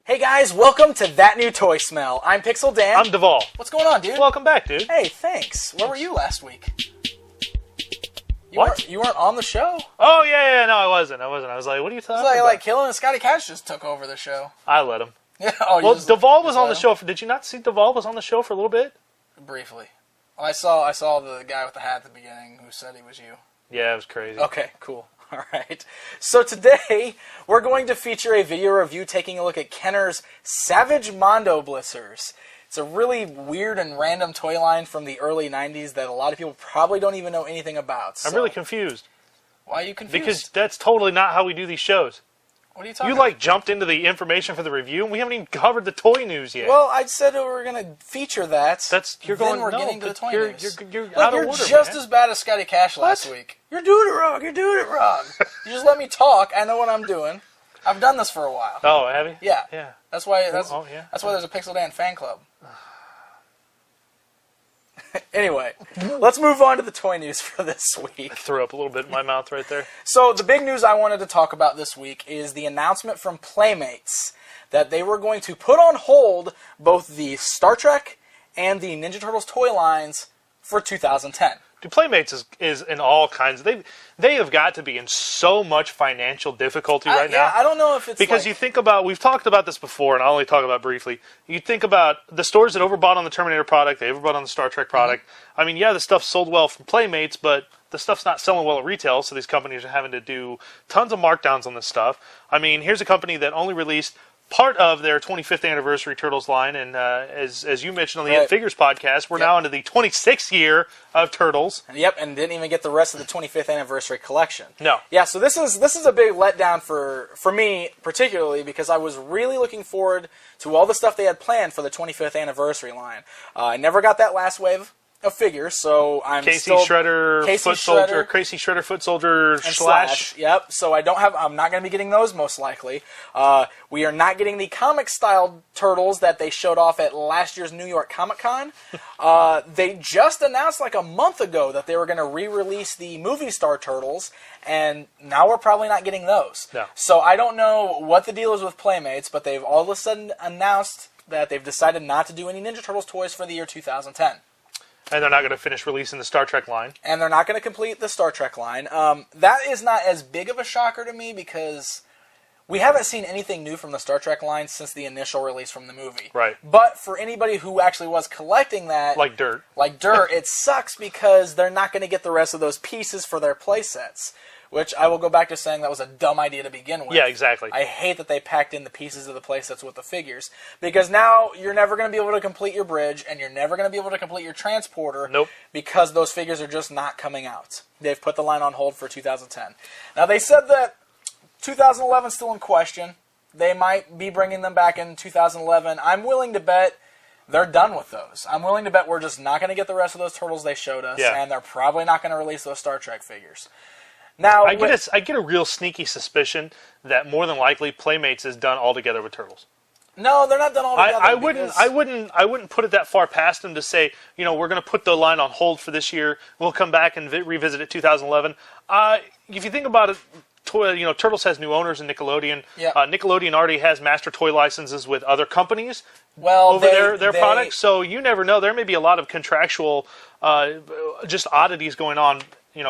Hey guys, welcome to That New Toy Smell. I'm Pixel Dan. I'm Devall. What's going on, dude? Welcome back, dude. Hey, thanks. Where were you last week? What? You weren't on the show? Oh, yeah, no, I wasn't. I was like, what are you talking about? Like Killen and Scotty Cash just took over the show. I let him. Yeah. Well, Devall was on the show. Did you not see Devall was on the show for a little bit? Briefly. I saw the guy with the hat at the beginning who said he was you. Yeah, it was crazy. Okay, cool. All right. So today, we're going to feature a video review taking a look at Kenner's Savage Mondo Blitzers. It's a really weird and random toy line from the early 90s that a lot of people probably don't even know anything about. So. I'm really confused. Why are you confused? Because that's totally not how we do these shows. What are you talking about? You, jumped into the information for the review, and we haven't even covered the toy news yet. Well, I said we were going to feature that. Then we're getting to the toy news. You're out of order, just man. as bad as Scotty Cash last week. You're doing it wrong. You're doing it wrong. You just let me talk. I know what I'm doing. I've done this for a while. Oh, have you? Yeah. Yeah. That's why That's why there's a Pixel Dan fan club. Anyway, let's move on to the toy news for this week. I threw up a little bit in my mouth right there. So the big news I wanted to talk about this week is the announcement from Playmates that they were going to put on hold both the Star Trek and the Ninja Turtles toy lines for 2010. Dude, Playmates is in all kinds. They have got to be in so much financial difficulty right now. I don't know if it's because you think about, we've talked about this before, and I'll only talk about it briefly. You think about the stores that overbought on the Terminator product, they overbought on the Star Trek product. Mm-hmm. I mean, yeah, the stuff sold well from Playmates, but the stuff's not selling well at retail, so these companies are having to do tons of markdowns on this stuff. I mean, here's a company that only released part of their 25th anniversary Turtles line, and as you mentioned on the It Figures podcast, we're now into the 26th year of Turtles. Yep, and didn't even get the rest of the 25th anniversary collection. No. Yeah, so this is a big letdown for me, particularly, because I was really looking forward to all the stuff they had planned for the 25th anniversary line. I never got that last wave of figures, so I'm Casey Shredder, Foot Soldier, Slash. Yep. So I'm not going to be getting those most likely. We are not getting the comic style turtles that they showed off at last year's New York Comic Con. They just announced like a month ago that they were going to re-release the movie star turtles, and now we're probably not getting those. No. So I don't know what the deal is with Playmates, but they've all of a sudden announced that they've decided not to do any Ninja Turtles toys for the year 2010. And they're not going to finish releasing the Star Trek line. And they're not going to complete the Star Trek line. That is not as big of a shocker to me because we haven't seen anything new from the Star Trek line since the initial release from the movie. Right. But for anybody who actually was collecting that... Like dirt, it sucks because they're not going to get the rest of those pieces for their play sets. Which I will go back to saying that was a dumb idea to begin with. Yeah, exactly. I hate that they packed in the pieces of the playsets with the figures. Because now you're never going to be able to complete your bridge, and you're never going to be able to complete your transporter. Nope. Because those figures are just not coming out. They've put the line on hold for 2010. Now, they said that 2011 is still in question. They might be bringing them back in 2011. I'm willing to bet they're done with those. I'm willing to bet we're just not going to get the rest of those turtles they showed us, and they're probably not going to release those Star Trek figures. Now, I get a real sneaky suspicion that more than likely Playmates is done altogether with Turtles. No, they're not done altogether. I wouldn't put it that far past them to say, we're going to put the line on hold for this year. We'll come back and revisit it 2011. If you think about it, Turtles has new owners in Nickelodeon. Yeah. Nickelodeon already has master toy licenses with other companies over their products. So you never know. There may be a lot of contractual just oddities going on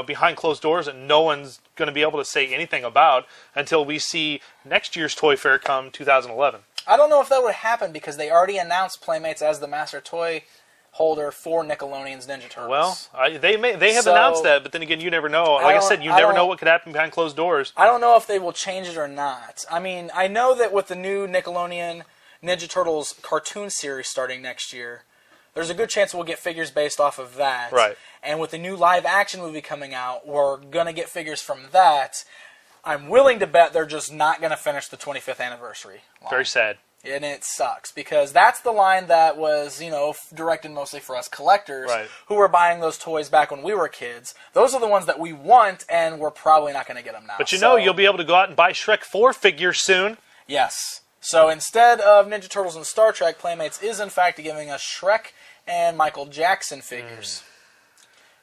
behind closed doors that no one's going to be able to say anything about until we see next year's Toy Fair come 2011. I don't know if that would happen because they already announced Playmates as the master toy holder for Nickelodeon's Ninja Turtles. Well, they have announced that, but then again, you never know. Like I said, you never know what could happen behind closed doors. I don't know if they will change it or not. I mean, I know that with the new Nickelodeon Ninja Turtles cartoon series starting next year, there's a good chance we'll get figures based off of that. Right. And with the new live-action movie coming out, we're going to get figures from that. I'm willing to bet they're just not going to finish the 25th anniversary line. Very sad. And it sucks, because that's the line that was, directed mostly for us collectors who were buying those toys back when we were kids. Those are the ones that we want, and we're probably not going to get them now. But you'll be able to go out and buy Shrek 4 figures soon. Yes. So instead of Ninja Turtles and Star Trek, Playmates is in fact giving us Shrek and Michael Jackson figures.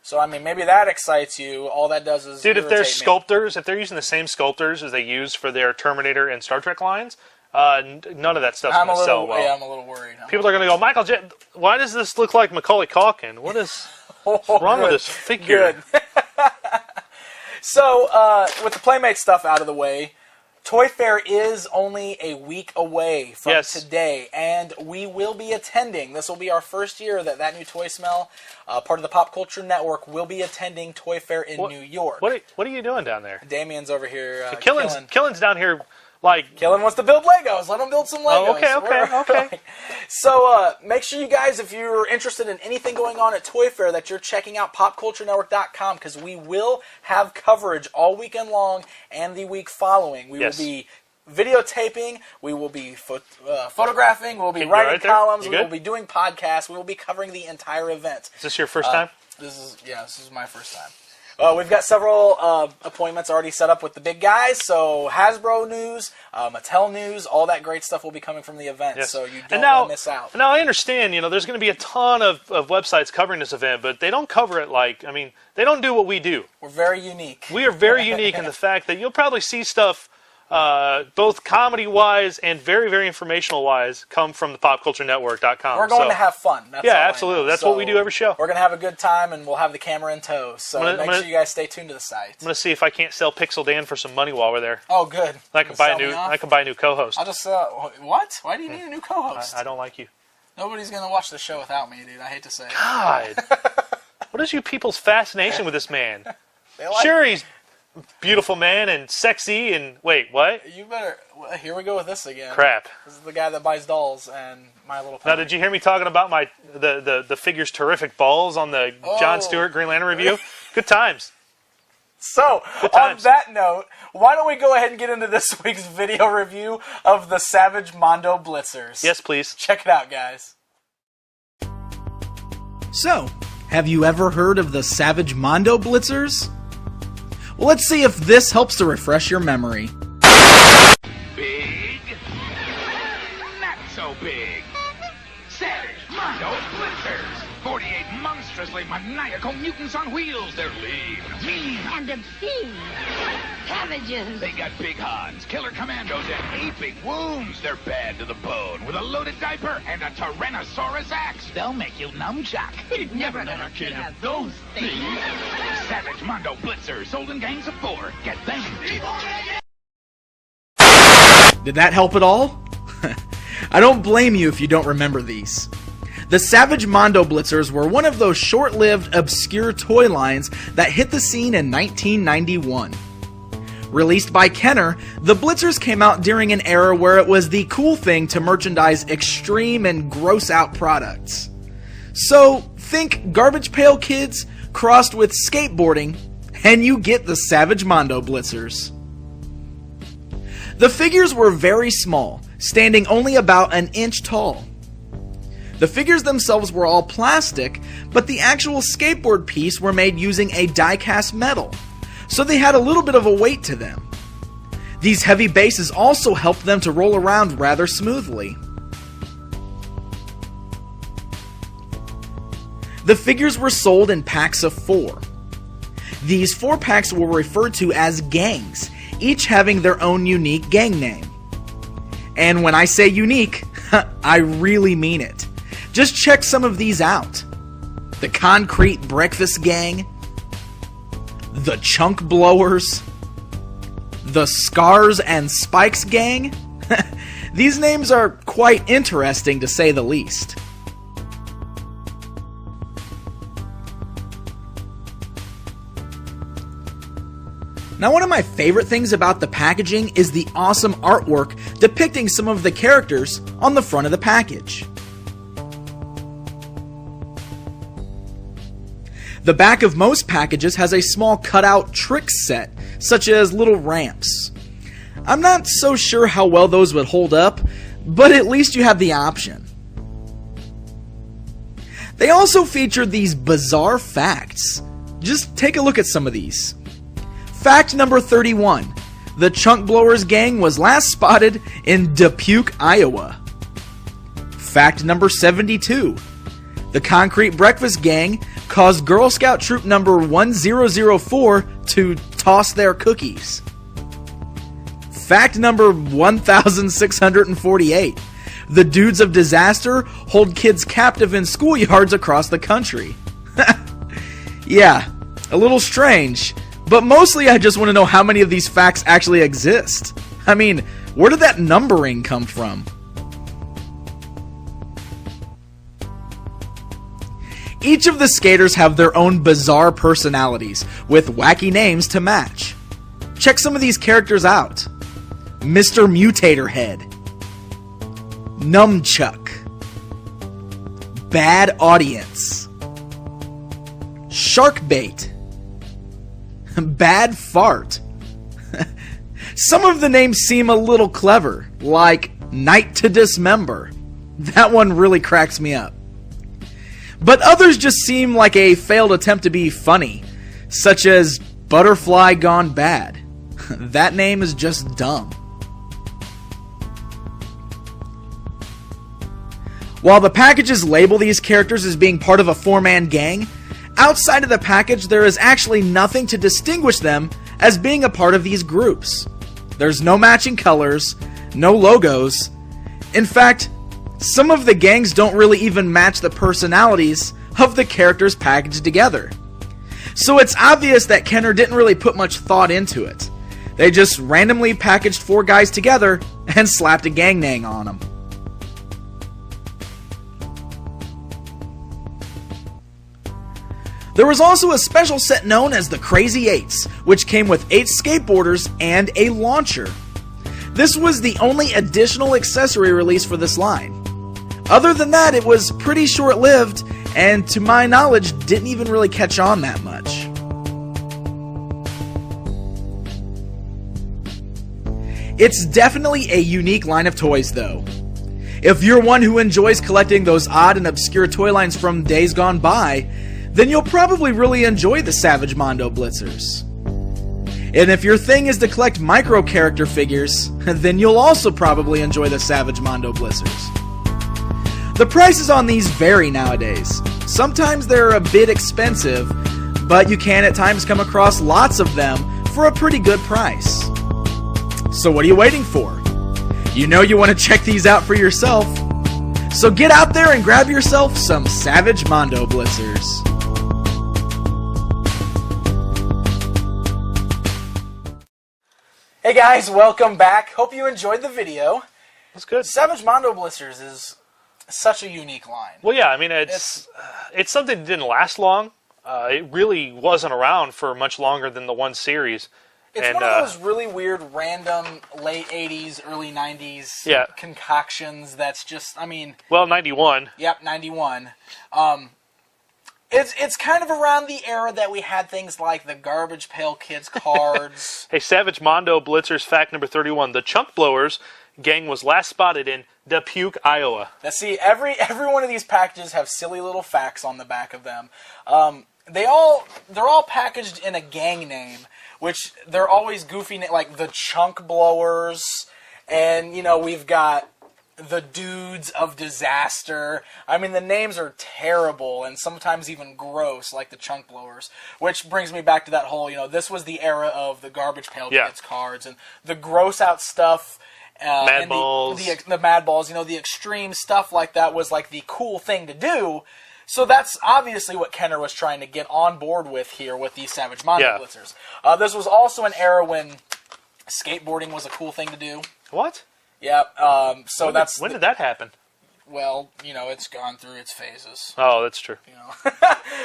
So, I mean, maybe that excites you. All that does is Dude, if they're sculptors, if they're using the same sculptors as they use for their Terminator and Star Trek lines, none of that stuff's going to sell well. Yeah, I'm a little worried. People are going to go, Michael J. Why does this look like Macaulay Culkin? What is wrong with this figure? Good. So, with the Playmate stuff out of the way, Toy Fair is only a week away from today, and we will be attending. This will be our first year that New Toy Smell, part of the Pop Culture Network, will be attending Toy Fair in New York. What are you doing down there? Damien's over here. Killen's down here. Killen wants to build Legos. Let him build some Legos. Oh, okay. So make sure you guys, if you're interested in anything going on at Toy Fair, that you're checking out popculturenetwork.com, because we will have coverage all weekend long and the week following. We will be videotaping, we will be photographing, we'll be writing columns, we will be doing podcasts, we will be covering the entire event. Is this your first time? This is my first time. We've got several appointments already set up with the big guys, so Hasbro news, Mattel news, all that great stuff will be coming from the event, so you don't want to miss out. Now, I understand, there's going to be a ton of websites covering this event, but they don't cover it they don't do what we do. We're very unique. We are very unique in the fact that you'll probably see stuff both comedy-wise and very, very informational-wise come from the popculturenetwork.com. We're going to have fun. That's absolutely. That's what we do every show. We're going to have a good time, and we'll have the camera in tow. So make sure you guys stay tuned to the site. I'm going to see if I can't sell Pixel Dan for some money while we're there. Oh, good. I can buy a new co-host. I'll just what? Why do you need a new co-host? I don't like you. Nobody's going to watch the show without me, dude. I hate to say it. God. What is you people's fascination with this man? Sure, he's beautiful man and sexy and wait, what? You better. Here we go with this again. Crap. This is the guy that buys dolls and My Little Pony. Now, did you hear me talking about the figure's terrific balls on the Jon Stewart Green Lantern review? Good times. So, on that note, why don't we go ahead and get into this week's video review of the Savage Mondo Blitzers? Yes, please. Check it out, guys. So, have you ever heard of the Savage Mondo Blitzers? Well, let's see if this helps to refresh your memory. Big, not so big. Savage Mondo Blitzers. 48 monstrously maniacal mutants on wheels. They're lean, mean, and obscene. Savages. They got big horns, killer commandos, and 8 big wounds. They're bad to the bone, with a loaded diaper and a Tyrannosaurus axe. They'll make you numchuck. You'd never let a kid have those things. Savage Mondo Blitzers, sold in gangs of 4. Get them. Did that help at all? I don't blame you if you don't remember these. The Savage Mondo Blitzers were one of those short-lived, obscure toy lines that hit the scene in 1991. Released by Kenner, the Blitzers came out during an era where it was the cool thing to merchandise extreme and gross-out products. So, think Garbage Pail Kids crossed with skateboarding, and you get the Savage Mondo Blitzers. The figures were very small, standing only about an inch tall. The figures themselves were all plastic, but the actual skateboard piece were made using a die-cast metal, so they had a little bit of a weight to them. These heavy bases also helped them to roll around rather smoothly. The figures were sold in packs of 4. These 4 packs were referred to as gangs, each having their own unique gang name. And when I say unique, I really mean it. Just check some of these out. The Concrete Breakfast Gang, the Chunk Blowers, the Scars and Spikes Gang. These names are quite interesting to say the least. Now, one of my favorite things about the packaging is the awesome artwork depicting some of the characters on the front of the package. The back of most packages has a small cutout trick set, such as little ramps. I'm not so sure how well those would hold up, but at least you have the option. They also featured these bizarre facts. Just take a look at some of these. Fact number 31. The Chunk Blowers gang was last spotted in Dubuque, Iowa. Fact number 72. The Concrete Breakfast gang caused Girl Scout troop number 1004 to toss their cookies. Fact number 1648. The Dudes of Disaster hold kids captive in schoolyards across the country. Yeah, a little strange, but mostly I just want to know how many of these facts actually exist. I mean, where did that numbering come from? Each of the skaters have their own bizarre personalities, with wacky names to match. Check some of these characters out. Mr. Mutator Head, Numchuck, Bad Audience, Sharkbait, Bad Fart. Some of the names seem a little clever, like Night to Dismember. That one really cracks me up. But others just seem like a failed attempt to be funny, such as Butterfly Gone Bad. That name is just dumb. While the packages label these characters as being part of a 4-man gang, outside of the package there is actually nothing to distinguish them as being a part of these groups. There's no matching colors, no logos. In fact, some of the gangs don't really even match the personalities of the characters packaged together. So it's obvious that Kenner didn't really put much thought into it. They just randomly packaged 4 guys together and slapped a gang name on them. There was also a special set known as the Crazy Eights, which came with 8 skateboarders and a launcher. This was the only additional accessory release for this line. Other than that, it was pretty short-lived, and to my knowledge, didn't even really catch on that much. It's definitely a unique line of toys, though. If you're one who enjoys collecting those odd and obscure toy lines from days gone by, then you'll probably really enjoy the Savage Mondo Blitzers. And if your thing is to collect micro character figures, then you'll also probably enjoy the Savage Mondo Blitzers. The prices on these vary nowadays. Sometimes they're a bit expensive, but you can at times come across lots of them for a pretty good price. So what are you waiting for? You know you want to check these out for yourself. So get out there and grab yourself some Savage Mondo Blitzers. Hey guys, welcome back. Hope you enjoyed the video. That's good. Savage Mondo Blitzers is such a unique line. Well, yeah, I mean, it's something that didn't last long. It really wasn't around for much longer than the one series. It's one of those really weird, random, late 80s, early 90s concoctions that's just, I mean... Well, 91. Yep, 91. It's kind of around the era that we had things like the Garbage Pail Kids cards. Hey, Savage Mondo Blitzers fact number 31. The Chunk Blowers gang was last spotted in Dubuque, Iowa. Now, see, every one of these packages have silly little facts on the back of them. They're all packaged in a gang name, which they're always goofy, like the Chunk Blowers, and, you know, we've got the Dudes of Disaster. I mean, the names are terrible and sometimes even gross, like the Chunk Blowers. Which brings me back to that whole, you know, this was the era of the Garbage Pail Kids cards and the gross out stuff. Mad Balls. The Mad Balls, you know, the extreme stuff like that was like the cool thing to do. So that's obviously what Kenner was trying to get on board with here with these Savage Mondo Blitzers. This was also an era when skateboarding was a cool thing to do. What? Yep. When did that happen? Well, you know, it's gone through its phases. Oh, that's true. You know,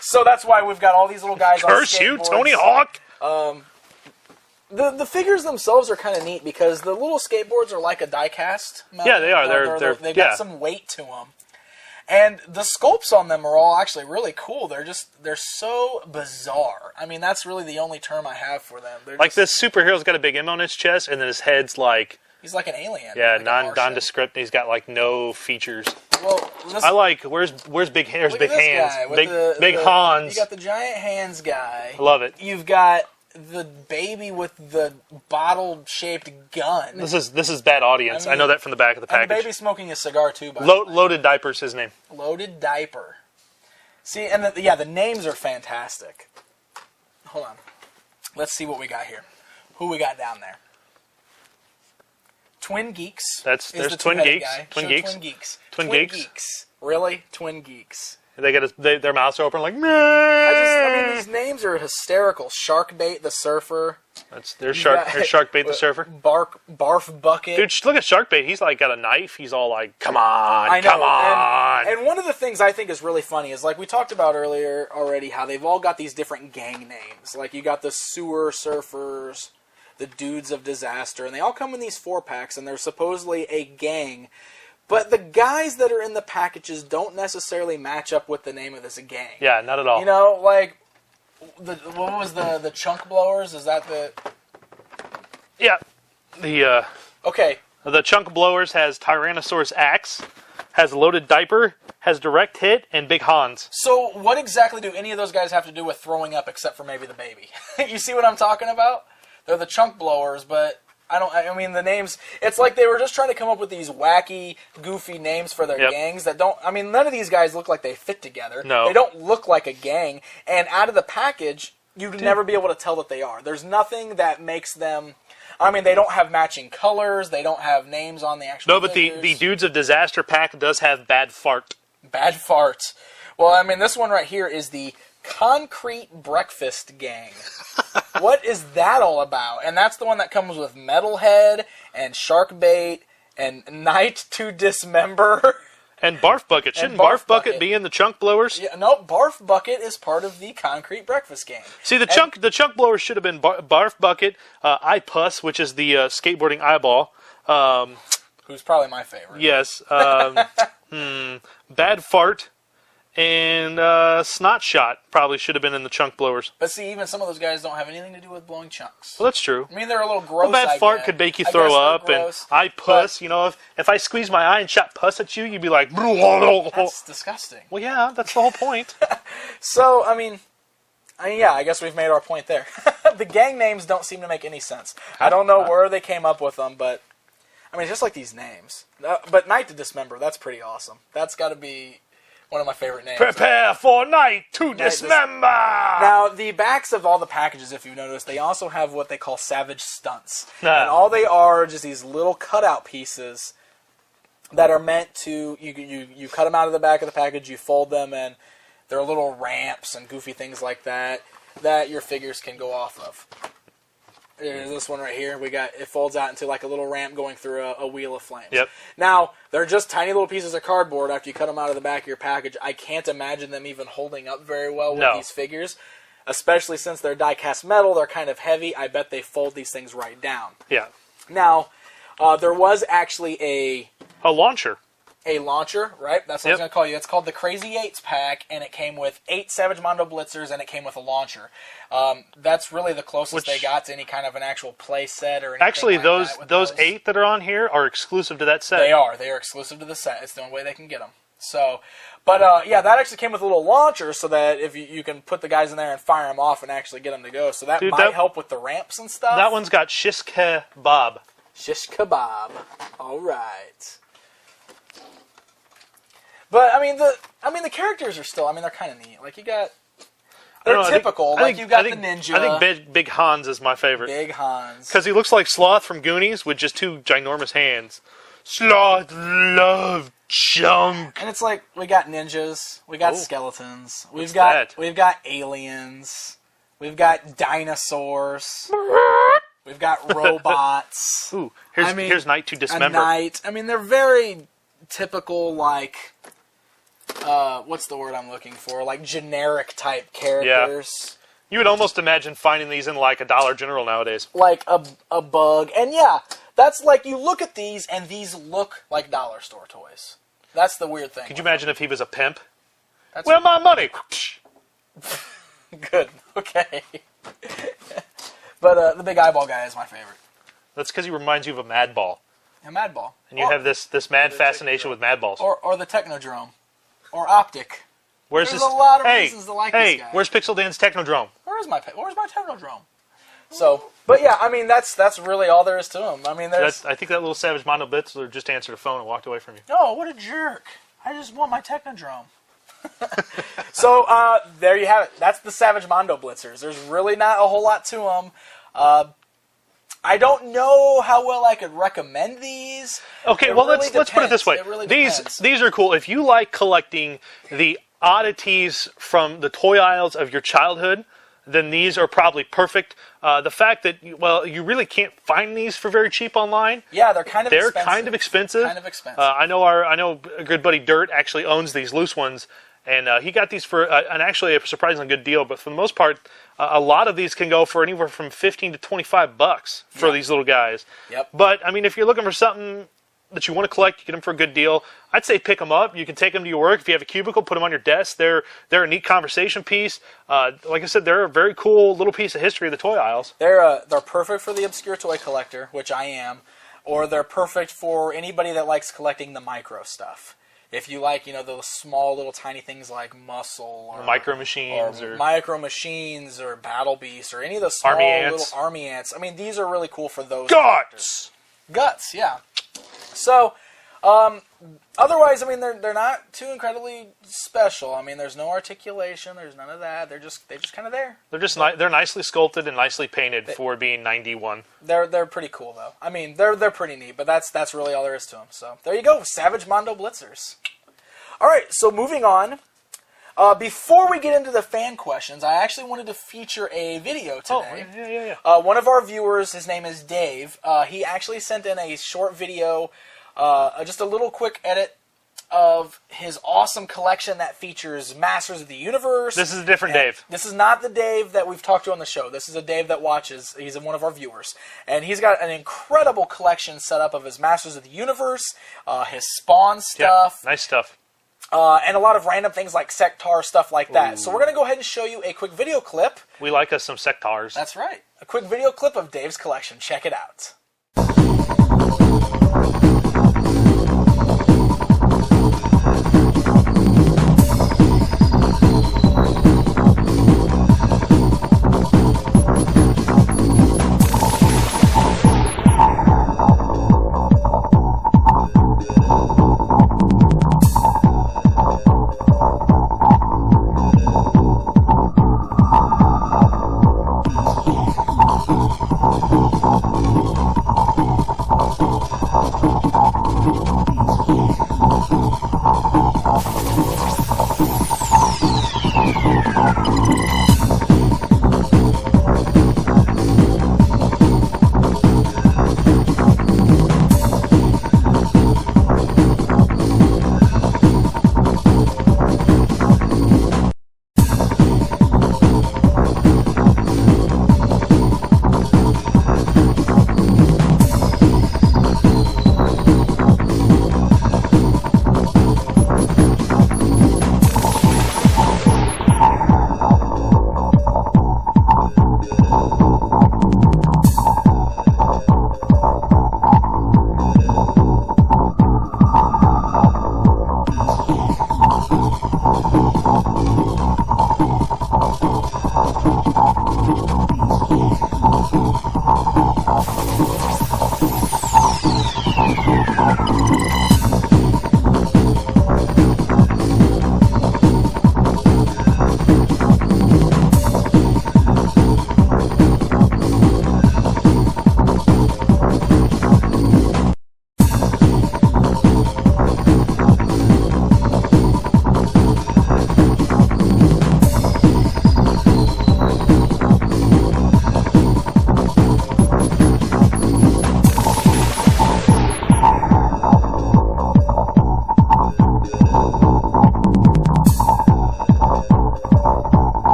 so that's why we've got all these little guys on skateboards. Curse you, Tony Hawk! The figures themselves are kind of neat because the little skateboards are like a die-cast. Yeah, they are. They've got some weight to them. And the sculpts on them are all actually really cool. They're so bizarre. I mean, that's really the only term I have for them. They're Like this superhero's got a big M on his chest, and then his head's like... He's like an alien. Yeah, like nondescript. He's got like no features. Well, I like where's big look big at this hands, guy with big Hans. You got the giant hands guy. I love it. You've got the baby with the bottle-shaped gun. This is bad audience. I know that from the back of the And the package. baby's smoking a cigar too. By the way. Loaded Diaper's his name. Loaded Diaper. See, and the names are fantastic. Hold on. Let's see what we got here. Who we got down there? Twin Geeks. There's the Twin two-headed Geeks. guy. Twin Show Geeks. Twin Geeks. Twin Twin Geeks. Geeks. Really? Twin Geeks. They got their mouths are open like. I mean, these names are hysterical. Sharkbait the Surfer. There's Sharkbait the Surfer. Barf Bucket. Dude, look at Sharkbait. He's like got a knife. He's all like, come on, I know. come on. And one of the things I think is really funny is, like we talked about earlier already, how they've all got these different gang names. Like you got the Sewer Surfers, the Dudes of Disaster, and they all come in these 4-packs, and they're supposedly a gang. But the guys that are in the packages don't necessarily match up with the name of this gang. Yeah, not at all. You know, like, what was the Chunk Blowers? Is that the... Yeah. Okay. The Chunk Blowers has Tyrannosaurus Axe, has Loaded Diaper, has Direct Hit, and Big Hans. So what exactly do any of those guys have to do with throwing up except for maybe the baby? You see what I'm talking about? They're the Chunk Blowers, but... I mean, the names, it's like they were just trying to come up with these wacky, goofy names for their gangs that don't, I mean, none of these guys look like they fit together. No. They don't look like a gang, and out of the package, you'd never be able to tell that they are. There's nothing that makes them, I mean, they don't have matching colors, they don't have names on the actual No, but the Dudes of Disaster pack does have Bad Fart. Bad Fart. Well, I mean, this one right here is the Concrete Breakfast Gang. What is that all about? And that's the one that comes with Metalhead and Sharkbait and Night to Dismember. And Barf Bucket. Shouldn't Barf Bucket be in the Chunk Blowers? Yeah, no, Barf Bucket is part of the Concrete Breakfast Gang. See, the Chunk Blowers should have been Barf Bucket, iPuss, which is the skateboarding eyeball. Who's probably my favorite. Yes. Bad Fart. And Snot Shot probably should have been in the Chunk Blowers. But see, even some of those guys don't have anything to do with blowing chunks. Well, that's true. I mean, they're a little gross. Bad Fart could make you throw up, and I puss. You know, if I squeeze my eye and shot pus at you, you'd be like, that's disgusting. Well, yeah, that's the whole point. So, I mean, yeah, I guess we've made our point there. The gang names don't seem to make any sense. I don't know where they came up with them, but I mean, just like these names. But Night to Dismember, that's pretty awesome. That's got to be one of my favorite names. Prepare for Night to Dismember! Now, the backs of all the packages, if you notice, they also have what they call Savage Stunts. And all they are just these little cutout pieces that are meant to, you cut them out of the back of the package, you fold them, and they're little ramps and goofy things like that your figures can go off of. There's this one right here. It folds out into like a little ramp going through a wheel of flames. Yep. Now, they're just tiny little pieces of cardboard after you cut them out of the back of your package. I can't imagine them even holding up very well with these figures, especially since they're die-cast metal. They're kind of heavy. I bet they fold these things right down. Yeah. Now, there was actually a launcher. A launcher, right? That's what I was going to call you. It's called the Crazy Eights pack, and it came with 8 Savage Mondo Blitzers, and it came with a launcher. That's really the closest they got to any kind of an actual play set or anything. Actually, like those 8 that are on here are exclusive to that set. They are. They are exclusive to the set. It's the only way they can get them. So, but yeah, that actually came with a little launcher so that if you can put the guys in there and fire them off and actually get them to go. So that might help with the ramps and stuff. That one's got shish kebab. Shish kebab. All right. But I mean the characters are still. I mean, they're kind of neat. Like they're typical. You got the ninja. I think Big Hans is my favorite. Big Hans, because he looks like Sloth from Goonies with just 2 ginormous hands. Sloth love chunk. And it's like we got ninjas, we got skeletons, we've got aliens, we've got dinosaurs, we've got robots. Ooh, here's Night to Dismember. I mean, they're very typical, like. What's the word I'm looking for? Like generic type characters. Yeah. You would almost imagine finding these in like a Dollar General nowadays. Like a bug. And yeah, that's like you look at these and these look like dollar store toys. That's the weird thing. Could you imagine if he was a pimp? That's Where's my money? good. Okay. But the big eyeball guy is my favorite. That's because he reminds you of a mad ball. A mad ball. And you have this mad fascination with mad balls. Or the Technodrome. Or Optic. There's a lot of reasons to like this guy. Where's Pixel Dan's Technodrome? Where's my Technodrome? So, but yeah, I mean, that's really all there is to him. I mean, I think that little savage Mondo Blitzers just answered the phone and walked away from you. No, what a jerk. I just want my Technodrome. So, there you have it. That's the Savage Mondo Blitzers. There's really not a whole lot to them. I don't know how well I could recommend these. Okay, It well, really let's put it this way. It really depends. These are cool. If you like collecting the oddities from the toy aisles of your childhood, then these are probably perfect. The fact that, you really can't find these for very cheap online. Yeah, they're kind of expensive. Kind of expensive. Kind of expensive. I know a good buddy Dirt actually owns these loose ones, and he got these for actually a surprisingly good deal. But for the most part, a lot of these can go for anywhere from $15 to $25 for these little guys. Yep. But I mean, if you're looking for something that you want to collect, you get them for a good deal. I'd say pick them up. You can take them to your work. If you have a cubicle, put them on your desk. They're a neat conversation piece. Like I said, they're a very cool little piece of history of the toy aisles. They're perfect for the obscure toy collector, which I am, or they're perfect for anybody that likes collecting the micro stuff. If you like, those small little tiny things like Muscle or Micro Machines or Micro Machines or Battle Beasts or any of the small little Army Ants. I mean, these are really cool for those. Guts, yeah. So, otherwise, I mean, they're not too incredibly special. I mean, there's no articulation. There's none of that. They're just kind of there. They're nicely sculpted and nicely painted for being 91. They're pretty cool though. I mean, they're pretty neat. But that's really all there is to them. So there you go, Savage Mondo Blitzers. All right, so moving on. Before we get into the fan questions, I actually wanted to feature a video today. Yeah. One of our viewers, his name is Dave. He actually sent in a short video, just a little quick edit of his awesome collection that features Masters of the Universe. This is a different Dave. This is not the Dave that we've talked to on the show. This is a Dave that watches. He's one of our viewers. And he's got an incredible collection set up of his Masters of the Universe, his Spawn stuff. Yeah, nice stuff. And a lot of random things like Sectar, stuff like that. So we're going to go ahead and show you a quick video clip. We like us some Sectars. That's right. A quick video clip of Dave's collection. Check it out.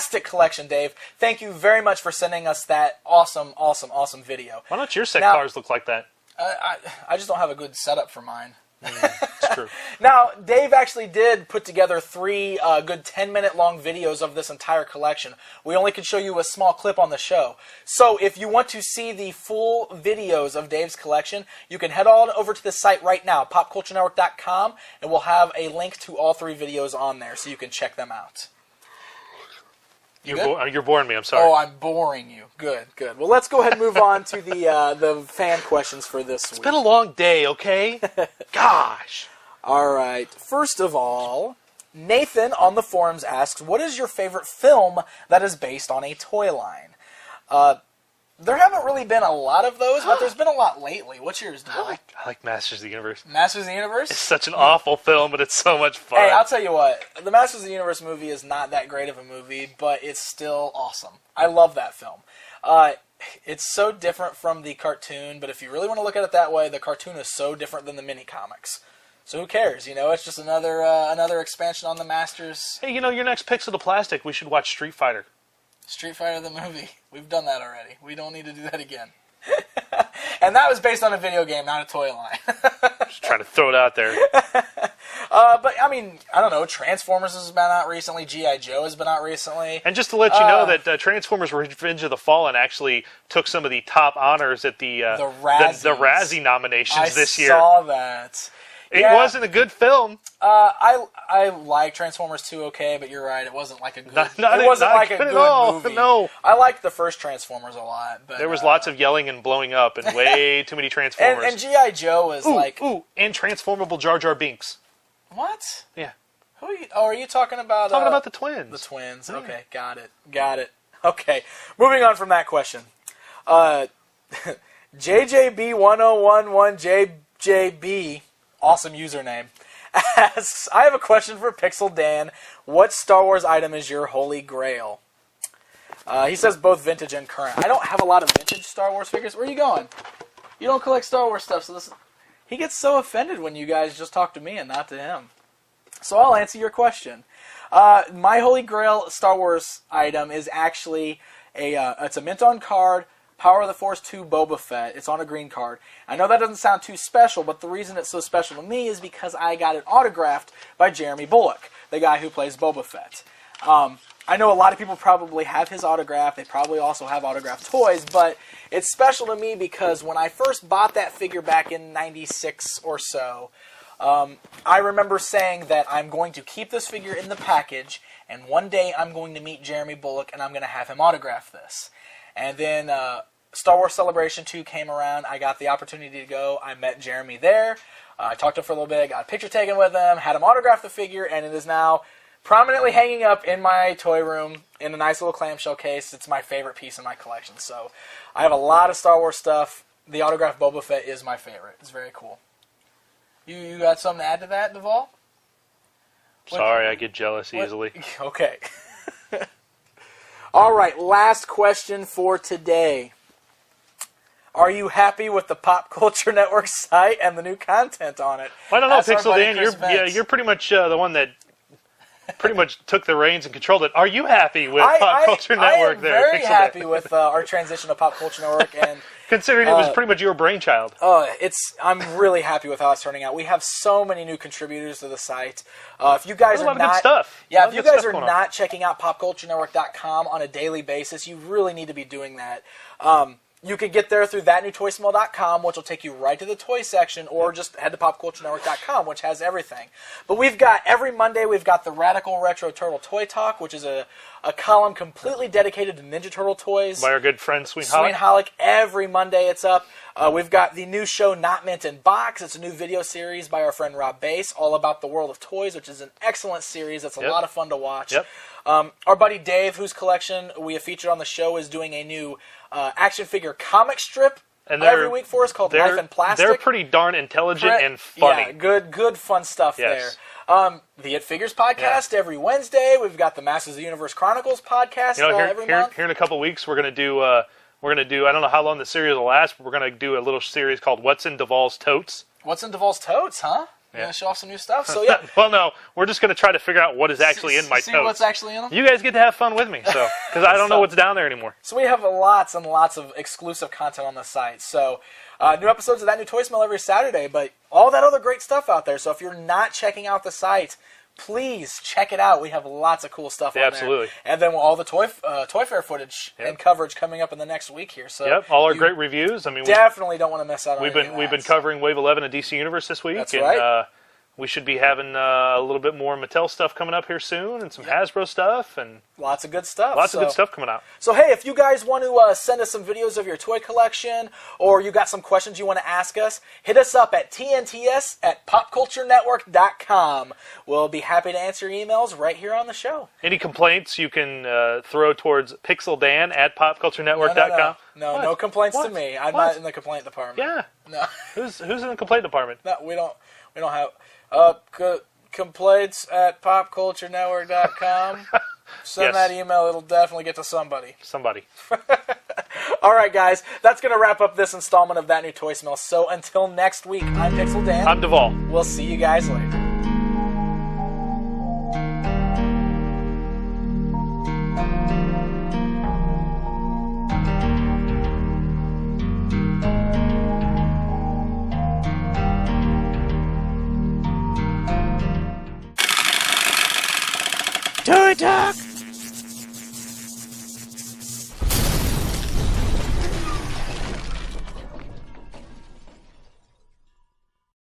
fantastic collection, Dave. Thank you very much for sending us that awesome video. Why don't your set Now- cars look like that? I just don't have a good setup for mine. It's true. Now, Dave actually did put together 3 good 10-minute long videos of this entire collection. We only could show you a small clip on the show. So if you want to see the full videos of Dave's collection, you can head on over to the site right now, popculturenetwork.com, and we'll have a link to all 3 videos on there so you can check them out. You're boring me. I'm sorry. Oh, I'm boring you. Good. Well, let's go ahead and move on to the fan questions for this week. It's been a long day, okay? Gosh. All right. First of all, Nathan on the forums asks, what is your favorite film that is based on a toy line? There haven't really been a lot of those, but there's been a lot lately. What's yours, Devall? I like Masters of the Universe. Masters of the Universe? It's such an awful film, but it's so much fun. Hey, I'll tell you what. The Masters of the Universe movie is not that great of a movie, but it's still awesome. I love that film. It's so different from the cartoon, but if you really want to look at it that way, the cartoon is so different than the mini-comics. So who cares? You know, it's just another expansion on the Masters. Hey, your next Pixel to Plastic, we should watch Street Fighter. Street Fighter the movie. We've done that already. We don't need to do that again. And that was based on a video game, not a toy line. Just trying to throw it out there. But, I mean, I don't know. Transformers has been out recently. G.I. Joe has been out recently. And just to let you know that Transformers Revenge of the Fallen actually took some of the top honors at the Razzie nominations this year. I saw that. It wasn't a good film. I like Transformers 2 okay, but you're right. It wasn't like a good. It wasn't like a good movie. No. I liked the first Transformers a lot, but there was lots of yelling and blowing up and way too many Transformers. And G.I. Joe was and transformable Jar Jar Binks. What? Yeah. Who are you? Oh, are you talking about? Talking about the twins. The twins. Okay, got it. Okay, moving on from that question. JJB1011JJB. Awesome username. Asks, I have a question for Pixel Dan. What Star Wars item is your holy grail? He says both vintage and current. I don't have a lot of vintage Star Wars figures. Where are you going? You don't collect Star Wars stuff, so he gets so offended when you guys just talk to me and not to him. So I'll answer your question. My holy grail Star Wars item is actually it's a mint on card, Power of the Force 2 Boba Fett. It's on a green card. I know that doesn't sound too special, but the reason it's so special to me is because I got it autographed by Jeremy Bulloch, the guy who plays Boba Fett. I know a lot of people probably have his autograph. They probably also have autographed toys, but it's special to me because when I first bought that figure back in '96 or so, I remember saying that I'm going to keep this figure in the package, and one day I'm going to meet Jeremy Bulloch, and I'm going to have him autograph this. And then Star Wars Celebration 2 came around. I got the opportunity to go. I met Jeremy there. I talked to him for a little bit, got a picture taken with him, had him autograph the figure, and it is now prominently hanging up in my toy room in a nice little clamshell case. It's my favorite piece in my collection. So I have a lot of Star Wars stuff. The autographed Boba Fett is my favorite. It's very cool. You got something to add to that, Devall? Sorry, I get jealous easily. Okay. All right, last question for today. Are you happy with the Pop Culture Network site and the new content on it? Well, I don't know, Ask our Pixel buddy Dan. Chris Vance. You're pretty much the one that pretty much took the reins and controlled it. Are you happy with Pop Culture Network? I am there, very Pixel happy Dan? with our transition to Pop Culture Network, and considering it was pretty much your brainchild. I'm really happy with how it's turning out. We have so many new contributors to the site. If you guys There's a are lot of not, good stuff. yeah, if you guys are not checking out popculturenetwork.com on a daily basis, you really need to be doing that. You can get there through thatnewtoysmell.com, which will take you right to the toy section, or just head to popculturenetwork.com, which has everything. But every Monday, we've got the Radical Retro Turtle Toy Talk, which is a column completely dedicated to Ninja Turtle toys. By our good friend Sweenholic. Sweenholic. Every Monday it's up. We've got the new show, Not Mint in Box. It's a new video series by our friend Rob Bass, all about the world of toys, which is an excellent series. That's a lot of fun to watch. Yep. Our buddy Dave, whose collection we have featured on the show, is doing a new action figure comic strip every week for us called Life in Plastic. They're pretty darn intelligent and funny. Yeah, good fun stuff there. The It Figures podcast every Wednesday. We've got the Masters of the Universe Chronicles podcast every month. Here in a couple weeks, we're gonna do. I don't know how long the series will last, but we're gonna do a little series called "What's in Devall's Totes." What's in Devall's Totes, huh? We're going to show off some new stuff. So, yeah. Well, no, we're just going to try to figure out what is actually in my See totes. what's actually in them? You guys get to have fun with me, so because I don't know what's down there anymore. So we have lots and lots of exclusive content on the site. So new episodes of That New Toy Smell every Saturday, but all that other great stuff out there. So if you're not checking out the site, please check it out. We have lots of cool stuff on absolutely. there. And then all the Toy Fair footage and coverage coming up in the next week here. So all our great reviews. I mean, definitely don't want to miss out on we've been covering Wave 11 of DC Universe this week. That's and, right. We should be having a little bit more Mattel stuff coming up here soon, and some Hasbro stuff, and lots of good stuff. Lots of good stuff coming out. So hey, if you guys want to send us some videos of your toy collection, or you got some questions you want to ask us, hit us up at TNTS at popculturenetwork.com. We'll be happy to answer your emails right here on the show. Any complaints you can throw towards PixelDan at popculturenetwork.com. No complaints to me. I'm not in the complaint department. Yeah. No. Who's in the complaint department? No, we don't have complaints at popculturenetwork.com. Send that email. It'll definitely get to somebody. All right, guys. That's going to wrap up this installment of That New Toy Smell. So until next week, I'm Pixel Dan. I'm Devall. We'll see you guys later. Toy Talk!